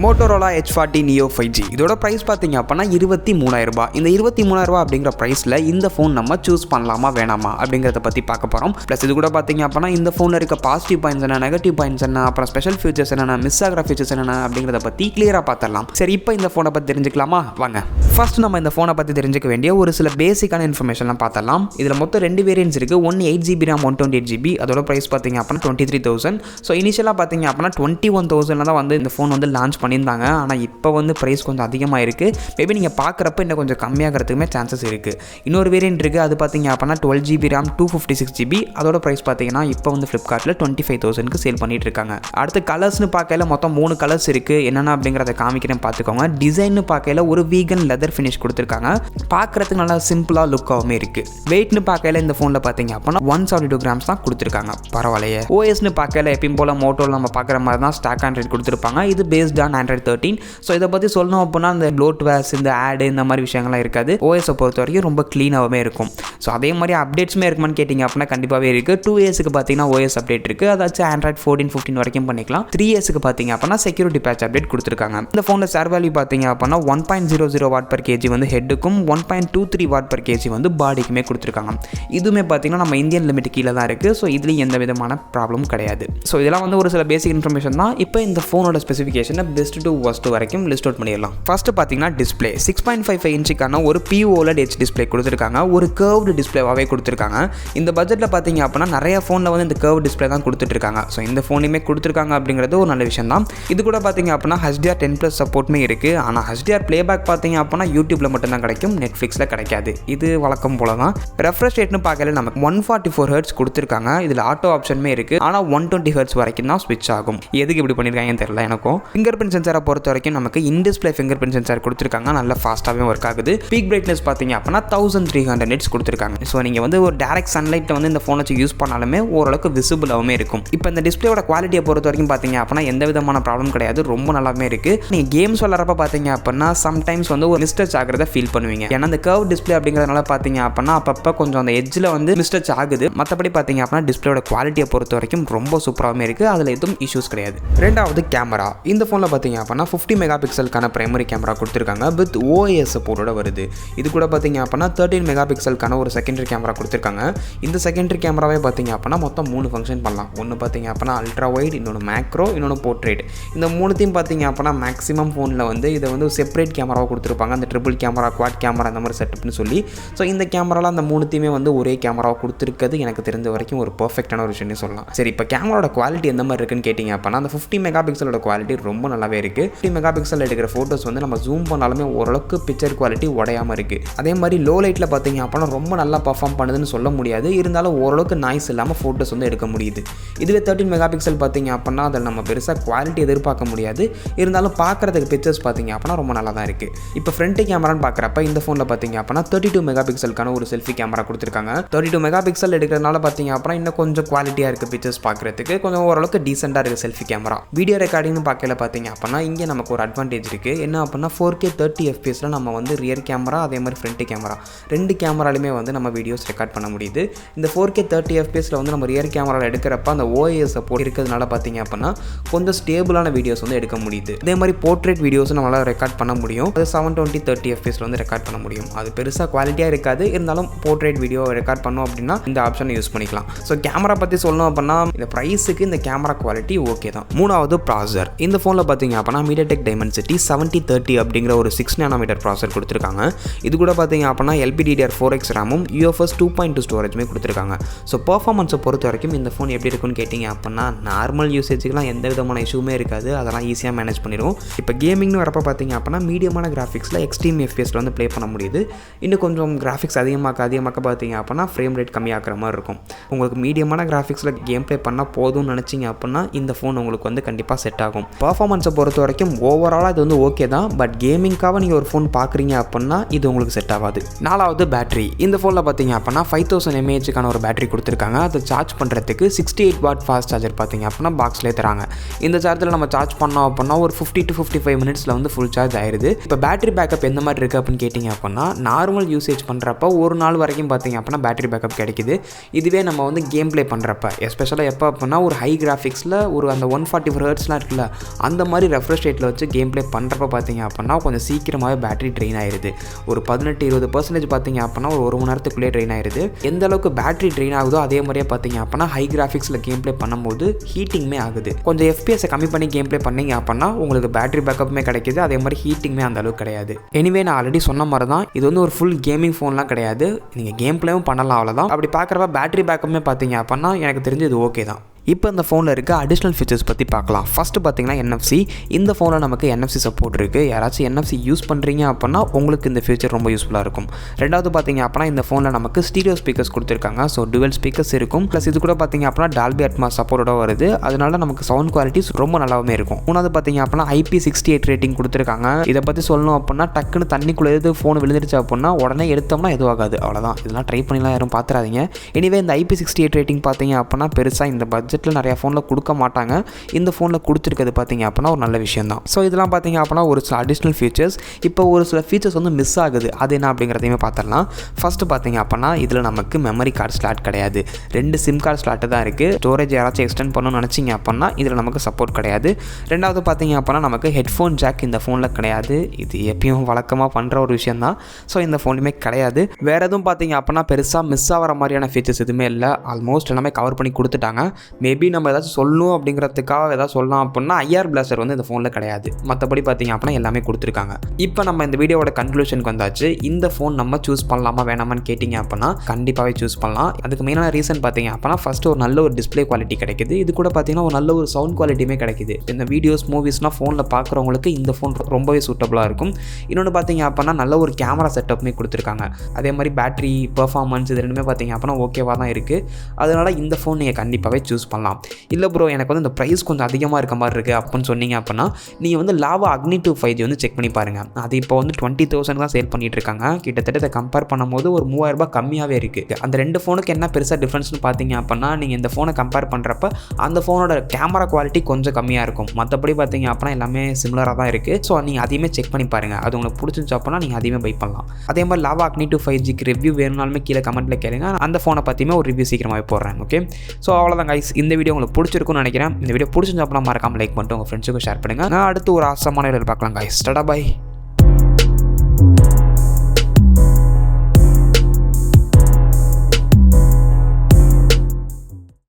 Motorola H40 Neo 5G இதோட price பார்த்தீங்க அப்படின்னா 23,000 ரூபாய். இந்த 23,000 ரூபாய் அப்படிங்கிற ப்ரைஸில் இந்த ஃபோன் நம்ம சூஸ் பண்ணலாமா வேணாமா அப்படிங்கிறத பற்றி பார்க்க போகிறோம். ப்ளஸ் இது கூட பார்த்தீங்க அப்படின்னா இந்த ஃபோனில் இருக்க பாசிட்டிவ் பாயிண்ட்ஸ் என்ன, நெகட்டிவ் பாயிண்ட்ஸ் என்ன, அப்புறம் ஸ்பெஷல் ஃபீச்சர்ஸ் என்னென்ன, மிஸ் ஆகிற ஃபீச்சர்ஸ் என்னென்ன அப்படிங்கிறத பற்றி கிளியராக பார்த்துடலாம். சரி, இப்போ இந்த ஃபோனை பற்றி தெரிஞ்சுக்கலாமா? வாங்க. ஃபர்ஸ்ட் நம்ம இந்த ஃபோனை பற்றி தெரிஞ்சுக்க வேண்டிய ஒரு சில பேசிக்கான இன்ஃபர்மேஷன்லாம் பார்த்துடலாம். இதில் மொத்தம் 2 வேரியன்ட்ஸ் இருக்குது. ஒன்று 8GB RAM 128GB, அதோட ப்ரைஸ் பார்த்தீங்க அப்படின்னா 23,000. ஸோ இனிஷியலாக பார்த்தீங்க அப்படின்னா 21,000 தான் வந்து இந்த ஃபோன் வந்து லான்ச் பண்ணியிருந்தாங்க. ஆனால் இப்போ வந்து ப்ரைஸ் கொஞ்சம் அதிகமாக இருக்குது. மேபி நீங்கள் பார்க்குறப்ப இன்னும் கொஞ்சம் கம்மியாகிறதுக்குமே சான்சஸ் இருக்குது. இன்னொரு வேரியன்ட் இருக்குது, அது பார்த்தீங்க அப்படின்னா 12GB RAM 256GB, அதோட ப்ரைஸ் பார்த்தீங்கன்னா இப்போ வந்து ஃப்ளிப்கார்ட்டில் 25,000க்கு சேல் பண்ணிட்டு இருக்காங்க. அடுத்து கலர்ஸ்னு பார்க்கல மொத்தம் 3 கலர்ஸ் இருக்குது. என்னென்ன அப்படிங்கிறத காமிக்கிறேன் பார்த்துக்கோங்க. டிசைன்னு பார்க்கல ஒரு வீகன் லெதர் ஃபினிஷ் கொடுத்துருக்காங்க. பார்க்குறதுக்கு நல்லா சிம்பிளாக லுக்காகவுமே இருக்குது. வெயிட்னு பார்க்கல இந்த ஃபோனில் பார்த்தீங்க அப்படின்னா 172 கிராம்ஸ் தான் கொடுத்துருக்காங்க. பரவாயில்லையே. ஓஎஸ்னு பார்க்கல எப்பயும் போல் மோட்டோவில் நம்ம பார்க்குற மாதிரி தான் ஸ்டாக் ஆண்ட்ராய்ட் கொடுத்துருப்பாங்க. இது பேஸ்ட் ஆன் ஆண்ட்ராய்ட் 13. ஸோ இதை பற்றி சொல்லணும் அப்படின்னா இந்த ப்ளோட்வேர்ஸ், இந்த ஆடு, இந்த மாதிரி விஷயங்கள்லாம் இருக்காது. ஓஎஸை பொறுத்த வரைக்கும் ரொம்ப க்ளீனாகவே இருக்கும். ஸோ அதே மாதிரி அப்டேட்ஸுமே இருக்குமான்னு கேட்டிங்க அப்படின்னா கண்டிப்பாகவே இருக்குது. 2 இயர்ஸுக்கு பார்த்தீங்கன்னா ஓஎஸ் அப்டேட் இருக்குது. அதாச்சும் ஆண்ட்ராய்ட் 14, 15 வரைக்கும் பண்ணிக்கலாம். 3 இயர்ஸுக்கு பார்த்தீங்க அப்படின்னா செக்யூரிட்டி பேட்ச் அப்டேட் கொடுத்துருக்காங்க. இந்த ஃபோனில் சேர் வேல்யூ பார்த்தீங்க அப்படின்னா 1.00 வாட் பர் கேஜி வந்து ஹெட்டுக்கும் 1.23 வாட் பர் கேஜி வந்து பாடிக்குமே கொடுத்துருக்காங்க. இதுவுமே பார்த்தீங்கன்னா நம்ம இந்தியன் லிமிட் கீழே தான் இருக்குது. ஸோ இதுலேயும் எந்த விதமான ப்ராப்ளமும் கிடையாது. ஸோ இதெல்லாம் வந்து ஒரு சில பேசிக் இன்ஃபர்மேஷன் தான். இப்போ இந்த ஃபோனோட ஸ்பெசிஃபிகேஷனை பெஸ்ட் டு வர்ஸ்ட் வரைக்கும் லிஸ்ட் அவுட் பண்ணிடலாம். ஃபர்ஸ்ட் பார்த்தீங்கன்னா டிஸ்பிளே 6.55 இன்ச்சுக்கான ஒரு POLED H டிஸ்பிளே கொடுத்துருக்காங்க. ஒரு கர்வ்டு டிஸ்பிளேவாகவே கொடுத்துருக்காங்க. இந்த பட்ஜெட்டில் பார்த்தீங்க அப்படின்னா நிறைய ஃபோனில் வந்து இந்த கர்வ் டிஸ்பிளே தான் கொடுத்துட்ருக்காங்க. ஸோ இந்த ஃபோனையுமே கொடுத்துருக்காங்க அப்படிங்கிறது ஒரு நல்ல விஷயம் தான். இது கூட பார்த்தீங்க அப்படின்னா HDR10+ சப்போர்ட்டுமே இருக்குது. ஆனால் HDR பிளேபேக் பார்த்தீங்க அப்படின்னா யூடியூப்பில் மட்டும்தான் கிடைக்கும், நெட்ஃப்ளிக்ஸில் கிடைக்காது. இது வழக்கம் போல தான். ரெஃப்ரெஷ் ரேட்னு பார்க்கல நமக்கு 144 Hz கொடுத்துருக்காங்க. இதில் ஆட்டோ ஆப்ஷனுமே இருக்குது. ஆனால் 120 Hz வரைக்கும் தான் ஸ்விட்ச் ஆகும். எதுக்கு இப்படி பண்ணியிருக்காங்கன்னு தெரியல எனக்கும். ஃபிங்கர் பிரிண்ட் சென்சாரை பொறுத்த வரைக்கும் நமக்கு இன்டிஸ்பிளே ஃபிங்கர் பிரிண்ட் சென்சார் கொடுத்துருக்காங்க. நல்லா ஃபாஸ்ட்டாகவே ஒர்க் ஆகுது. பீக் பிரைட்னஸ் பார்த்தீங்க அப்படின்னா 1300 nits கொடுத்துருக்காங்க. ஸோ நீங்கள் வந்து ஒரு டேரக்ட் சன்லைட்டை வந்து இந்த ஃபோனை வச்சு யூஸ் பண்ணாலுமே ஓரளவுக்கு விசிபிளாகவே இருக்கும். இப்போ இந்த டிஸ்பிளேயோட குவாலிட்டியை பொறுத்த வரைக்கும் பார்த்தீங்க அப்படின்னா எந்த விதமான ப்ராப்ளம் கிடையாது. ரொம்ப நல்லாவே இருக்குது. நீங்கள் கேம்ஸ் விளாட்றப்ப பார்த்தீங்க அப்படின்னா சம்டைம்ஸ் வந்து ஒரு மிஸ்டச் ஆகிறத ஃபீல் பண்ணுவீங்க. ஏன்னா அந்த கர்வ் டிஸ்பிளே அப்படிங்கிறதுனால பார்த்தீங்க அப்படின்னா அப்பப்போ கொஞ்சம் அந்த எட்ஜில் வந்து மிஸ்டச் ஆகுது. மற்றபடி பார்த்தீங்க அப்படின்னா டிஸ்பிளேயோட குவாலிட்டியை பொறுத்த வரைக்கும் ரொம்ப சூப்பராகவே இருக்குது. அதில் எதுவும் இஷ்யூஸ் கிடையாது. ரெண்டாவது கேமரா. இந்த ஃபோனில் பார்த்தீங்க அப்படின்னா 50 மெகா பிக்சலுக்கான பிரைமரி கேமரா கொடுத்துருக்காங்க. வித் OIS சப்போர்ட்டோட வருது. இது கூட பார்த்தீங்க அப்படின்னா 13 மெகா பிக்சலுக்கான ஒரு செகண்டரி கேமரா கொடுத்துருக்காங்க. இந்த செகண்டரி கேமராவே பார்த்தீங்க அப்படின்னா மொத்தம் 3 ஃபங்க்ஷன் பண்ணலாம். ஒன்று பார்த்தீங்க அப்படின்னா அல்ட்ரா வைட், இன்னொன்று மேக்ரோ, இன்னொன்று போர்ட்ரேட். இந்த 3த்தையும் பார்த்தீங்க அப்படின்னா மேக்ஸிமம் ஃபோனில் வந்து இதை வந்து செப்பரேட் கேமராவை கொடுத்துருப்பாங்க. அந்த ட்ரிபிள் கேமரா, குவாட் கேமரா அந்த மாதிரி செட்டப்னு சொல்லி. ஸோ இந்த கேமராவில் அந்த 3த்தையுமே வந்து ஒரே கேமராவை கொடுத்துருக்கிறது எனக்கு தெரிஞ்ச வரைக்கும் ஒரு பர்ஃபெக்டான ஒரு விஷயம்னு சொல்லலாம். சரி, இப்போ கேமராவோட குவாலிட்டி எந்த மாதிரி இருக்குன்னு கேட்டிங்க அப்படின்னா அந்த 50 மெகா பிக்சலோட குவாலிட்டி ரொம்ப நல்லாவே இருக்குது. 50 மெகா பிக்சல் எடுக்கிற ஃபோட்டோஸ் வந்து நம்ம ஜூம் பண்ணாலுமே ஓரளவுக்கு பிக்சர் குவாலிட்டி உடையாமல் இருக்குது. அதே மாதிரி லோ லைட்டில் பார்த்தீங்க அப்படின்னா ரொம்ப நல்லா பர்ஃபார்ம் பண்ணுதுன்னு சொல்ல முடியாது. இருந்தாலும் ஓரளவுக்கு நாய்ஸ் இல்லாமல் ஃபோட்டோஸ் வந்து எடுக்க முடியுது. இதுவே 13 மெகா பிக்சல் பார்த்தீங்க அப்படின்னா அதில் நம்ம பெருசாக குவாலிட்டி எதிர்பார்க்க முடியாது. இருந்தாலும் பார்க்குறதுக்கு பிக்சர்ஸ் பார்த்தீங்க அப்படின்னா ரொம்ப நல்லா தான் இருக்குது. இப்போ ஃப்ரண்ட் கேமரான்னு பார்க்குறப்ப இந்த ஃபோனில் பார்த்தீங்க அப்படின்னா 32 மெகா பிக்சலுக்கான ஒரு செல்ஃபி கேமரா கொடுத்துருக்காங்க. 32 மெகா பிக்சல் எடுக்கிறதுனால பார்த்தீங்க அப்படின்னா இன்னும் கொஞ்சம் குவாலிட்டியாக இருக்குது. பிக்சர்ஸ் பார்க்குறதுக்கு கொஞ்சம் ஓரளவுக்கு டீசெண்டாக இருக்குது செல்ஃபி கேமரா. வீடியோ ரெக்கார்டிங்னு பார்க்கல பார்த்தீங்க அப்படின்னா இங்கே நமக்கு ஒரு அட்வான்டேஜ் இருக்குது. என்ன அப்படின்னா 4K 30 FPS நம்ம வந்து ரியர் கேமரா அதே மாதிரி ஃப்ரண்ட் கேமரா 2 கேமராலுமே வந்து நம்ம வீடியோஸ் ரெக்கார்ட் பண்ண முடியுது. இந்த 4K 30 FPSல வந்து நம்ம ரியர் கேமராவில் எடுக்கிறப்ப அந்த OIS சப்போர்ட் இருக்கிறதுனால பார்த்தீங்க அப்படின்னா கொஞ்சம் ஸ்டேபிளான வீடியோஸ் வந்து எடுக்க முடியுது. அதே மாதிரி போர்ட்ரேட் வீடியோஸும் நம்மளால் ரெக்கார்ட் பண்ண முடியும். அது 720 30 FPSல வந்து ரெக்கார்ட் பண்ண முடியும். அது பெருசாக குவாலிட்டியாக இருக்காது. இருந்தாலும் போர்ட்ரேட் வீடியோ ரெக்கார்ட் பண்ணோம் அப்படின்னா இந்த ஆப்ஷனை யூஸ் பண்ணிக்கலாம். ஸோ கேமரா பற்றி சொல்லணும் அப்படின்னா இந்த ப்ரைஸுக்கு இந்த கேமரா குவாலிட்டி ஓகே தான். மூணாவது ப்ராசர். இந்த ஃபோனில் பார்த்தீங்க அப்படின்னா MediaTek Dimensity 7030 அப்படிங்கிற ஒரு 6 nm ப்ராசர் கொடுத்துருக்காங்க. இது கூட பார்த்தீங்க அப்படின்னா LPDDR4X ரேமும் UFS 2.2 ஸ்டோரேஜுமே கொடுத்துருக்காங்க. ஸோ பர்ஃபார்மன்ஸை பொறுத்த வரைக்கும் இந்த ஃபோன் எப்படி இருக்குன்னு கேட்டிங்க அப்படின்னா நார்மல் யூசேஜுக்குலாம் எந்த விதமான இஷ்யூமே இருக்காது. அதெல்லாம் ஈஸியாக மேனேஜ் பண்ணிடுவோம். இப்போ கேமிங்னு வரப்போ பார்த்தீங்க அப்படின்னா மீடியமான கிராஃபிக்ஸில் எக்ஸ்ட்ரீம் FPSல வந்து ப்ளே பண்ண முடியுது. இன்னும் கொஞ்சம் கிராஃபிக்ஸ் அதிகமாக பார்த்தீங்க அப்படின்னா ஃப்ரேம் ரேட் கம்மியாகிற மாதிரி இருக்கும். உங்களுக்கு மீடியமான கிராஃபிக்ஸில் கேம் ப்ளே பண்ணால் போதும்னு நினச்சிங்க அப்படின்னா இந்த ஃபோன் உங்களுக்கு வந்து கண்டிப்பாக செட் ஆகும். பர்ஃபார்மன்ஸை பொறுத்த வரைக்கும் ஓவராலாக இது வந்து ஓகே தான். பட் கேமிங்காக நீங்கள் ஒரு ஃபோன் பார்க்குறீங்க அப்படின்னா இது உங்களுக்கு செட் ஆகாது. நாலாவது பேட்டரி. இந்த ஃபோனில் பார்த்தீங்க அப்படின்னா 5000 mAhக்கான ஒரு பேட்டரி கொடுத்துருக்காங்க. அதை சார்ஜ் பண்ணுறதுக்கு 68 வாட் ஃபாஸ்ட் சார்ஜர் பார்த்தீங்க அப்படின்னா பாக்ஸ்லேயே தராங்க. இந்த சார்ஜரில் நம்ம சார்ஜ் பண்ணோம் அப்படின்னா ஒரு 50 to 55 மினிட்ஸில் வந்து ஃபுல் சார்ஜ் ஆயிடுது. இப்போ பேட்டரி பேக்கப் எந்த மாதிரி இருக்குது அப்படின்னு கேட்டிங்க அப்படின்னா நார்மல் யூசேஜ் பண்ணுறப்ப ஒரு நாள் வரைக்கும் பார்த்தீங்க அப்படின்னா பேட்டரி பேக்கப் கிடைக்குது. இதுவே நம்ம வந்து கேம் ப்ளே பண்ணுறப்ப எஸ்பெஷலாக எப்போ அப்படின்னா ஒரு ஹை கிராஃபிக்ஸில் ஒரு அந்த 144 Hz இருக்குல்ல அந்த மாதிரி ரெஃப்ரெஷ் ரேட்டில் வச்சு கேம் ப்ளே பண்ணுறப்ப பார்த்தீங்க அப்படின்னா கொஞ்சம் சீக்கிரமாகவே பேட்டரி ட்ரெயின் ஆயிடுது. ஒரு 18-20% பார்த்தீங்க அப்படின்னா ஒரு மணி நேரத்துக்குள்ளே ட்ரெயின் ஆயிடுது. எந்த அளவுக்கு பேட்டரி ட்ரெயின் ஆகுதோ அதே மாதிரியே பார்த்தீங்க அப்படின்னா ஹை கிராஃபிக்ஸில் கேம் ப்ளே பண்ணும்போது ஹீட்டிங்குமே ஆகுது. கொஞ்சம் எஃபிஎஸை கம்மி பண்ணி கேம் ப்ளே பண்ணிங்க அப்படின்னா உங்களுக்கு பேட்டரி பேக்கப்புமே கிடைக்கிது. அதே மாதிரி ஹீட்டிங்குமே அந்த அளவுக்கு கிடையாது. எனிவே நான் ஆல்ரெடி சொன்ன மாதிரி தான் இது வந்து ஒரு ஃபுல் கேமிங் ஃபோன்லாம் கிடையாது. நீங்கள் கேம் ப்ளேவும் பண்ணலாம், அவ்வளோதான். அப்படி பார்க்குறப்ப பேட்டரி பேக்கப்புமே பார்த்தீங்க அப்படின்னா எனக்கு தெரிஞ்சு இது ஓகே தான். இப்போ இந்த ஃபோனில் இருக்க அடிஷ்னல் ஃபீச்சர்ஸ் பற்றி பார்க்கலாம். ஃபஸ்ட்டு பார்த்தீங்கன்னா NFC. இந்த ஃபோனில் நமக்கு NFC சப்போர்ட் இருக்குது. யாராச்சும் NFC யூஸ் பண்ணுறீங்க அப்படின்னா உங்களுக்கு இந்த ஃபீச்சர் ரொம்ப யூஸ்ஃபுல்லாக இருக்கும். ரெண்டாவது பார்த்தீங்க அப்படின்னா இந்த ஃபோனில் நமக்கு ஸ்டீரியோ ஸ்பீக்கர்ஸ் கொடுத்துருக்காங்க. ஸோ டுவெல் ஸ்பீக்கர்ஸ் இருக்கும். ப்ளஸ் இது கூட பார்த்தீங்க அப்படின்னா டால்பி அட்மாஸ் சப்போர்ட்டோட வருது. அதனால நமக்கு சவுண்ட் குவாலிட்டிஸ் ரொம்ப நல்லாவே இருக்கும். மூணாவது பார்த்தீங்க அப்படின்னா IP68 ரேட்டிங் கொடுத்துருக்காங்க. இதை பற்றி சொல்லணும் அப்படின்னா டக்குன்னு தண்ணிக்குள்ளே எது ஃபோன் விழுந்துருச்சு அப்படின்னா உடனே எடுத்தோம்னா எதுவும் ஆகாது, அவ்வளோதான். இதெல்லாம் ட்ரை பண்ணிலாம் யாரும் பார்த்துறாதீங்க. எனிவே இந்த IP68 ரேட்டிங் பார்த்தீங்க அப்படின்னா பெருசாக இந்த பட்ஜெட்டில் நிறைய ஃபோனில் கொடுக்க மாட்டாங்க. இந்த ஃபோனில் கொடுத்துருக்கிறது பார்த்தீங்க அப்படின்னா ஒரு நல்ல விஷயம் தான். ஸோ இதெல்லாம் பார்த்தீங்க அப்படின்னா ஒரு சில அடிஷ்னல் ஃபீச்சர்ஸ். இப்போ ஒரு சில ஃபீச்சர்ஸ் வந்து மிஸ் ஆகுது. அது என்ன அப்படிங்கிறதையுமே பார்த்துடலாம். ஃபஸ்ட்டு பார்த்தீங்க அப்படின்னா இதில் நமக்கு மெமரி கார்டு ஸ்லாட் கிடையாது. 2 சிம் கார்டு ஸ்லாட்டு தான் இருக்குது. ஸ்டோரேஜ் யாராச்சும் எக்ஸ்டெண்ட் பண்ணணும்னு நினச்சிங்க அப்படின்னா இதில் நமக்கு சப்போர்ட் கிடையாது. ரெண்டாவது பார்த்தீங்க அப்படின்னா நமக்கு ஹெட்ஃபோன் ஜாக் இந்த ஃபோனில் கிடையாது. இது எப்பயும் வழக்கமாக பண்ணுற ஒரு விஷயம் தான். ஸோ இந்த ஃபோனுமே கிடையாது. வேறு எதுவும் பார்த்தீங்க அப்படின்னா பெருசாக மிஸ் ஆகிற மாதிரியான ஃபீச்சர்ஸ் எதுவுமே இல்லை. ஆல்மோஸ்ட் எல்லாமே கவர் பண்ணி கொடுத்துட்டாங்க. மேபி நம்ம ஏதாச்சும் சொல்லணும் அப்படிங்கிறதுக்காக ஏதாவது சொல்லலாம் அப்படின்னா IR பிளாஸ்டர் வந்து இந்த ஃபோனில் கிடையாது. மற்றபடி பார்த்தீங்க அப்படின்னா எல்லாமே கொடுத்துருக்காங்க. இப்போ நம்ம இந்த வீடியோவோட கன்க்ளூஷனுக்கு வந்தாச்சு. இந்த ஃபோன் நம்ம சூஸ் பண்ணலாமா வேணாமான்னு கேட்டிங்க அப்படின்னா கண்டிப்பாகவே சூஸ் பண்ணலாம். அதுக்கு மெயினான ரீசன் பார்த்தீங்க அப்படின்னா ஃபஸ்ட்டு ஒரு நல்ல ஒரு டிஸ்பிளே குவாலிட்டி கிடைக்குது. இது கூட பார்த்தீங்கன்னா ஒரு நல்ல ஒரு சவுண்ட் குவாலிட்டியுமே கிடைக்குது. இந்த வீடியோஸ் மூவிஸ்னால் ஃபோனில் பார்க்குறவங்களுக்கு இந்த ஃபோன் ரொம்பவே சூட்டபுளாக இருக்கும். இன்னொன்று பார்த்தீங்க அப்படின்னா நல்ல ஒரு கேமரா செட்டப்புமே கொடுத்துருக்காங்க. அதே மாதிரி பேட்டரி பர்ஃபார்மன்ஸ் இது ரெண்டுமே பார்த்தீங்க அப்படின்னா ஓகேவாக தான் இருக்குது. அதனால் இந்த ஃபோன் நீங்கள் கண்டிப்பாகவே சூஸ் பண்ணலாம். இல்லை ப்ரோ எனக்கு வந்து இந்த ப்ரைஸ் கொஞ்சம் அதிகமாக இருக்க மாதிரி இருக்குது அப்படின்னு சொன்னீங்க அப்படின்னா நீங்கள் வந்து லாவா அக்னி 2 5G வந்து செக் பண்ணி பாருங்கள். அது இப்போ வந்து 20,000 தான் சேல் பண்ணிட்டு இருக்காங்க. கிட்டத்தட்ட இதை கம்பேர் பண்ணும்போது ஒரு 3000 ரூபாய் கம்மியாகவே இருக்குது. அந்த 2 ஃபோனுக்கு என்ன பெருசாக டிஃப்ரென்ஸ்னு பார்த்தீங்க அப்படின்னா நீங்கள் இந்த ஃபோனை கம்பேர் பண்ணுறப்ப அந்த ஃபோனோட கேமரா குவாலிட்டி கொஞ்சம் கம்மியாக இருக்கும். மற்றபடி பார்த்தீங்க அப்படின்னா எல்லாமே சிமிலராக தான் இருக்குது. ஸோ நீங்கள் அதையுமே செக் பண்ணி பாருங்கள். அது உங்களுக்கு பிடிச்சிருந்துச்சு அப்படின்னா நீங்கள் அதையுமே பை பண்ணலாம். அதே மாதிரி லாவா அக்னி 2 5Gக்கு ரிவ்யூ வேணும்னாலுமே கீழே கமெண்ட்டில் கேளுங்க. அந்த ஃபோனை பற்றியுமே ஒரு ரிவ்யூ சீக்கிரமாகவே போடுறேன். ஓகே, ஸோ அவ்வளோதான் கைஸ். இந்த வீடியோ உங்களுக்கு பிடிச்சிருக்கும்னு நினைக்கிறேன். இந்த வீடியோ பிடிச்சிருந்தா அப்படின்னா மறக்காம லைக் பண்ணிட்டு உங்கள் ஃப்ரெண்ட்ஸுக்கு ஷேர் பண்ணுங்கள். நான் அடுத்து ஒரு ஆசமான வீடியோவில் பார்க்கலாம் கைஸ். Tata bye.